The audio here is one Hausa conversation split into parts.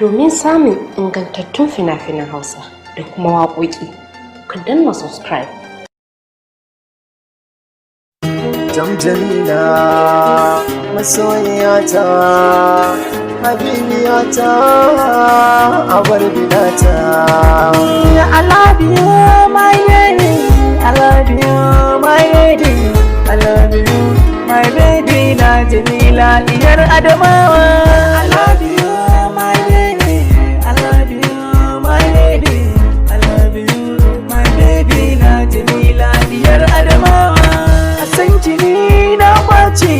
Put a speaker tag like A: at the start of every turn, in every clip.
A: Domin samun ingantattun fina-finan Hausa da kuma waƙoƙi, ku danna subscribe.
B: Jamila masoyiyata, habibiyata, abar bidata. I love you my lady, I love you my lady, I love you my baby na Jamila diyar Adamawa. I love you my lady, I love you my lady, I love you my baby na Jamila diyar Adamawa. A san ni na ɓace,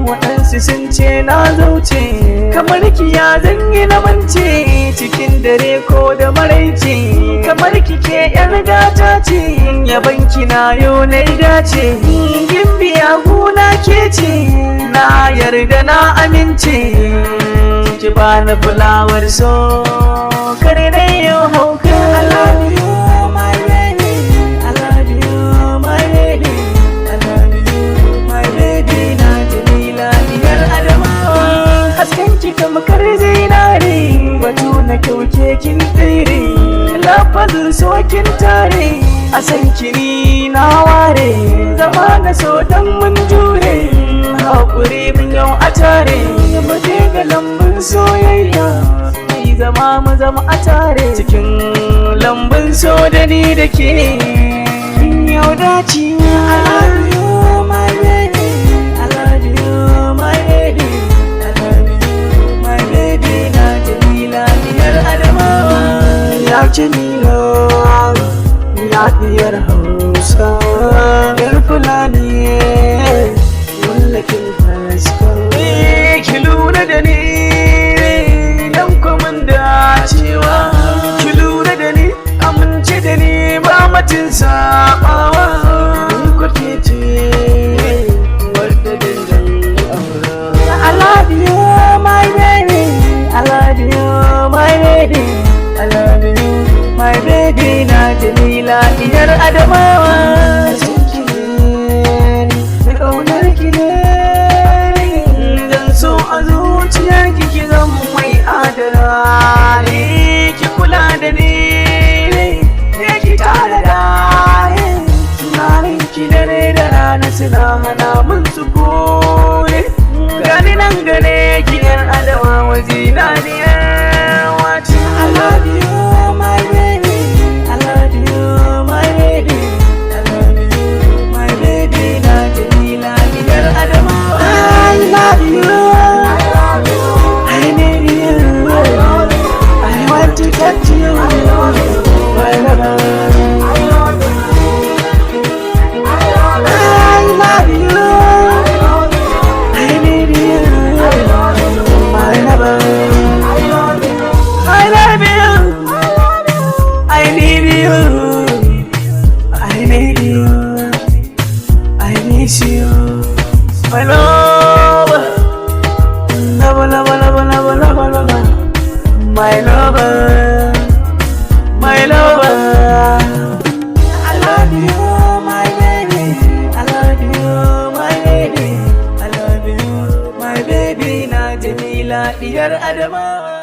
B: waɗansu sun ce na zauce, kamar kiya zan yi na mance cikin dare ko da maraice, kamar kike yar gata ce, yaban kina yau na dace, gimbiya guna ke ce, na yarda na amince, ki bani fulawar so kare na yau hauka. I love you my lady, I love you my lady, I love you my baby na Jamila diyar Adamawa. Hasken ki kamar zinare, batu na kyauke kin tsere, lafazin sokin tare, a san kini na ware, zama na so dan mun jure, haƙuri mun yau a tare, mu je ga lambun soyayya, mai zama mu zama a tare, cikin lambun so da ni da ke yau dace. I love you my baby, I love you my lady, I love you my baby na Jamila diyar Adamawa. Ya Jamila ya diyar Hausa, yar Fulani wallakin haska, ki lura da ni dan kwamanda cewa, ki lura da ni amince da ni ba matin sabawa, ni kwake ce wadda dandan aura. I love you my baby, I love you my lady, I love you my baby na Jamila diyar Adamawa. Sanki ne da ƙaunar ki ne, zan so a zuciyar ki zan mai adana ne, ki kula da ni ne, ki tara da tunanin ki dare da rana suna hana min sukuni, gani nan gane ki yar Adamawa zinariyar wace. I love you my baby, I love you my lady, I love you my baby na Jamila diyar Adamawa. I love you, I love you, I need you, I love you, I want to get you, I love you, my lover. I love you, I love you, I need you, I love you, my lover. I love you, I love you, I need you, I need you, I miss you, my lover, lover, lover, lover, lover, lover, lover, my lover, my lover. I love you, my baby, I love you, my lady, I love you, my baby na Jamila diyar Adamawa.